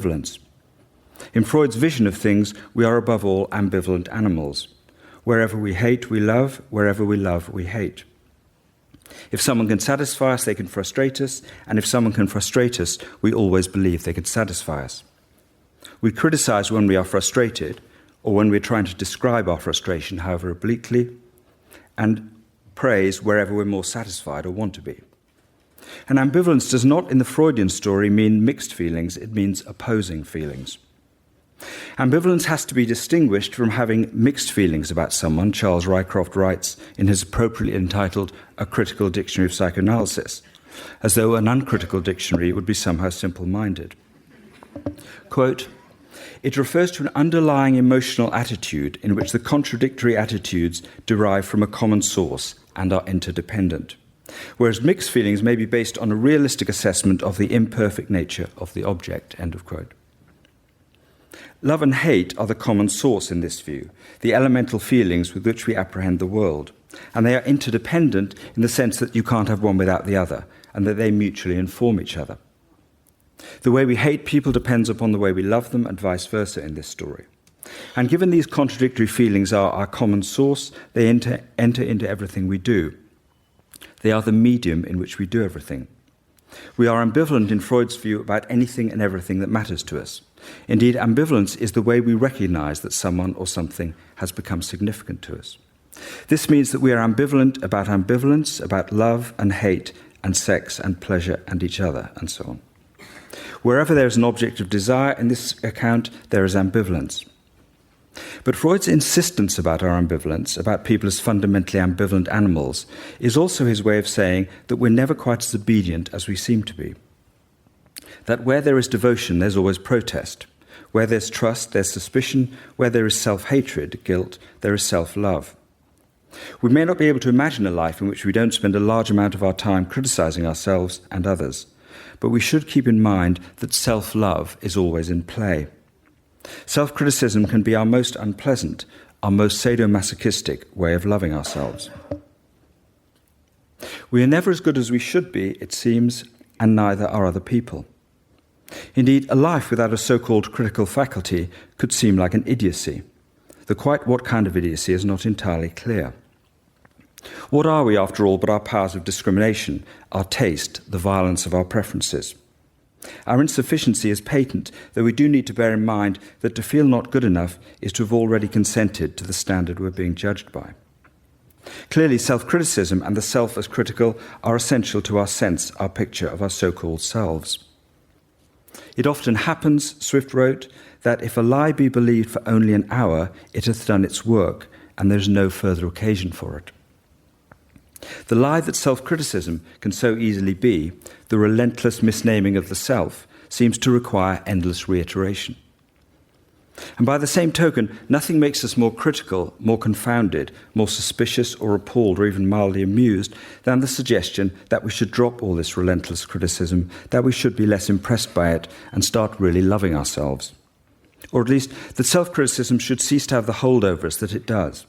ambivalence. In Freud's vision of things, we are above all ambivalent animals. Wherever we hate, we love. Wherever we love, we hate. If someone can satisfy us, they can frustrate us. And if someone can frustrate us, we always believe they can satisfy us. We criticize when we are frustrated, or when we're trying to describe our frustration, however obliquely, and praise wherever we're more satisfied or want to be. And ambivalence does not, in the Freudian story, mean mixed feelings. It means opposing feelings. Ambivalence has to be distinguished from having mixed feelings about someone, Charles Rycroft writes in his appropriately entitled A Critical Dictionary of Psychoanalysis, as though an uncritical dictionary would be somehow simple-minded. Quote, "It refers to an underlying emotional attitude in which the contradictory attitudes derive from a common source and are interdependent, whereas mixed feelings may be based on a realistic assessment of the imperfect nature of the object." End of quote. Love and hate are the common source in this view, the elemental feelings with which we apprehend the world, and they are interdependent in the sense that you can't have one without the other, and that they mutually inform each other. The way we hate people depends upon the way we love them, and vice versa in this story. And given these contradictory feelings are our common source, they enter into everything we do. They are the medium in which we do everything. We are ambivalent in Freud's view about anything and everything that matters to us. Indeed, ambivalence is the way we recognize that someone or something has become significant to us. This means that we are ambivalent about ambivalence, about love and hate and sex and pleasure and each other, and so on. Wherever there is an object of desire in this account, there is ambivalence. But Freud's insistence about our ambivalence, about people as fundamentally ambivalent animals, is also his way of saying that we're never quite as obedient as we seem to be. That where there is devotion, there's always protest. Where there's trust, there's suspicion. Where there is self-hatred, guilt, there is self-love. We may not be able to imagine a life in which we don't spend a large amount of our time criticizing ourselves and others, but we should keep in mind that self-love is always in play. Self-criticism can be our most unpleasant, our most sadomasochistic way of loving ourselves. We are never as good as we should be, it seems, and neither are other people. Indeed, a life without a so-called critical faculty could seem like an idiocy. Though quite what kind of idiocy is not entirely clear. What are we, after all, but our powers of discrimination, our taste, the violence of our preferences? Our insufficiency is patent, though we do need to bear in mind that to feel not good enough is to have already consented to the standard we're being judged by. Clearly, self-criticism and the self as critical are essential to our sense, our picture of our so-called selves. It often happens, Swift wrote, that if a lie be believed for only an hour, it hath done its work, and there is no further occasion for it. The lie that self-criticism can so easily be, the relentless misnaming of the self, seems to require endless reiteration. And by the same token, nothing makes us more critical, more confounded, more suspicious or appalled or even mildly amused than the suggestion that we should drop all this relentless criticism, that we should be less impressed by it and start really loving ourselves. Or at least that self-criticism should cease to have the hold over us that it does.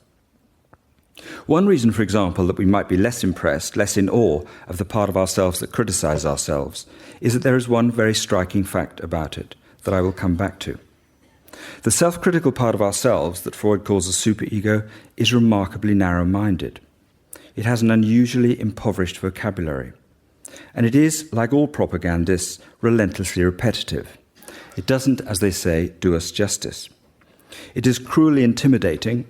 One reason, for example, that we might be less impressed, less in awe of the part of ourselves that criticises ourselves, is that there is one very striking fact about it that I will come back to. The self-critical part of ourselves that Freud calls a superego is remarkably narrow-minded. It has an unusually impoverished vocabulary. And it is, like all propagandists, relentlessly repetitive. It doesn't, as they say, do us justice. It is cruelly intimidating.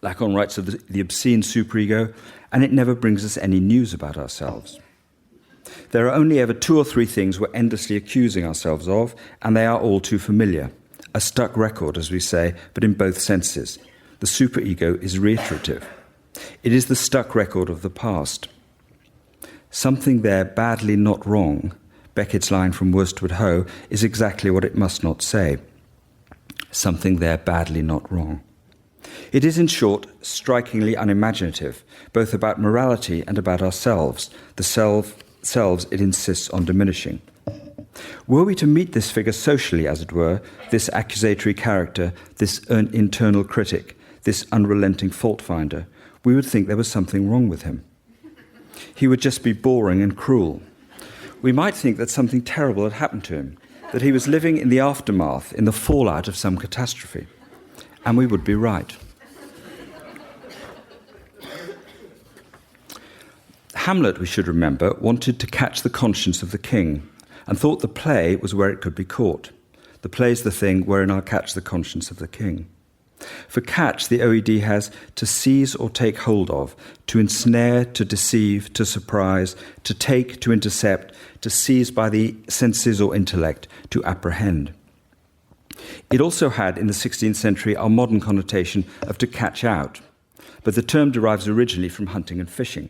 Lacan writes of the obscene superego, and it never brings us any news about ourselves. There are only ever 2 or 3 things we're endlessly accusing ourselves of, and they are all too familiar. A stuck record, as we say, but in both senses. The superego is reiterative. It is the stuck record of the past. Something there badly not wrong, Beckett's line from Worsted Hoe, is exactly what it must not say. Something there badly not wrong. It is, in short, strikingly unimaginative, both about morality and about ourselves, the selves it insists on diminishing. Were we to meet this figure socially, as it were, this accusatory character, this internal critic, this unrelenting fault-finder, we would think there was something wrong with him. He would just be boring and cruel. We might think that something terrible had happened to him, that he was living in the aftermath, in the fallout of some catastrophe. And we would be right. Hamlet, we should remember, wanted to catch the conscience of the king and thought the play was where it could be caught. The play is the thing wherein I'll catch the conscience of the king. For catch, the OED has to seize or take hold of, to ensnare, to deceive, to surprise, to take, to intercept, to seize by the senses or intellect, to apprehend. It also had, in the 16th century, our modern connotation of to catch out, but the term derives originally from hunting and fishing.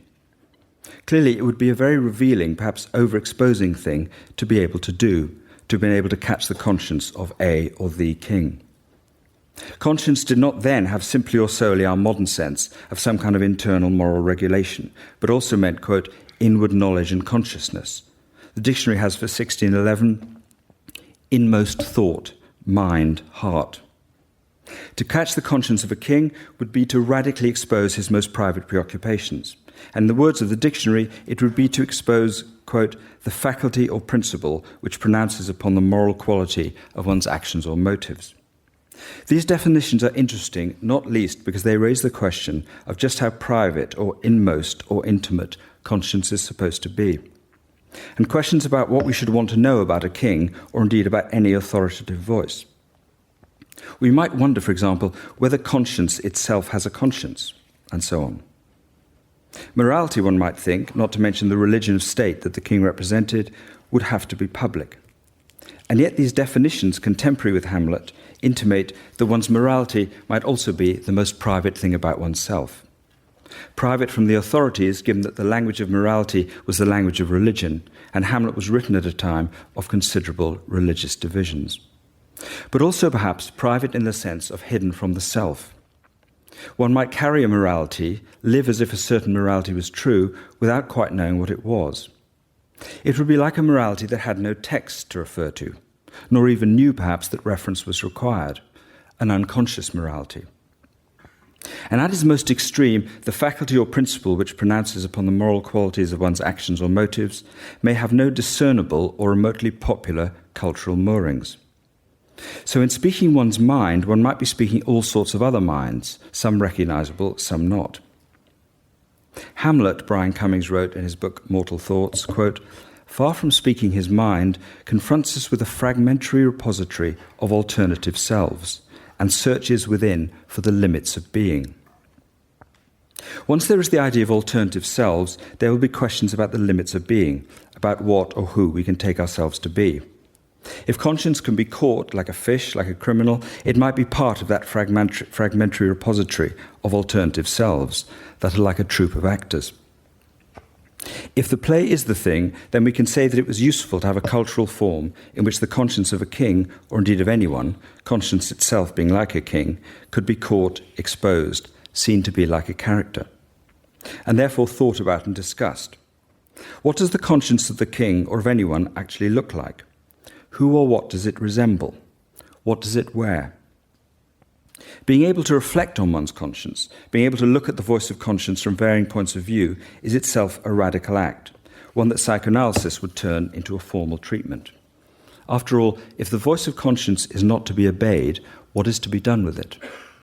Clearly, it would be a very revealing, perhaps overexposing thing to be able to do, to have been able to catch the conscience of a or the king. Conscience did not then have simply or solely our modern sense of some kind of internal moral regulation, but also meant, quote, inward knowledge and consciousness. The dictionary has for 1611, inmost thought, mind, heart. To catch the conscience of a king would be to radically expose his most private preoccupations. And in the words of the dictionary, it would be to expose, quote, the faculty or principle which pronounces upon the moral quality of one's actions or motives. These definitions are interesting, not least because they raise the question of just how private or inmost or intimate conscience is supposed to be, and questions about what we should want to know about a king or indeed about any authoritative voice. We might wonder, for example, whether conscience itself has a conscience, and so on. Morality, one might think, not to mention the religion of state that the king represented, would have to be public. And yet these definitions, contemporary with Hamlet, intimate that one's morality might also be the most private thing about oneself. Private from the authorities, given that the language of morality was the language of religion, and Hamlet was written at a time of considerable religious divisions. But also perhaps private in the sense of hidden from the self. One might carry a morality, live as if a certain morality was true, without quite knowing what it was. It would be like a morality that had no text to refer to, nor even knew perhaps that reference was required, an unconscious morality. And at its most extreme, the faculty or principle which pronounces upon the moral qualities of one's actions or motives may have no discernible or remotely popular cultural moorings. So in speaking one's mind, one might be speaking all sorts of other minds, some recognizable, some not. Hamlet, Brian Cummings wrote in his book Mortal Thoughts, quote, far from speaking his mind, confronts us with a fragmentary repository of alternative selves and searches within for the limits of being. Once there is the idea of alternative selves, there will be questions about the limits of being, about what or who we can take ourselves to be. If conscience can be caught like a fish, like a criminal, it might be part of that fragmentary repository of alternative selves that are like a troupe of actors. If the play is the thing, then we can say that it was useful to have a cultural form in which the conscience of a king, or indeed of anyone, conscience itself being like a king, could be caught, exposed, seen to be like a character, and therefore thought about and discussed. What does the conscience of the king, or of anyone, actually look like? Who or what does it resemble? What does it wear? Being able to reflect on one's conscience, being able to look at the voice of conscience from varying points of view, is itself a radical act, one that psychoanalysis would turn into a formal treatment. After all, if the voice of conscience is not to be obeyed, what is to be done with it?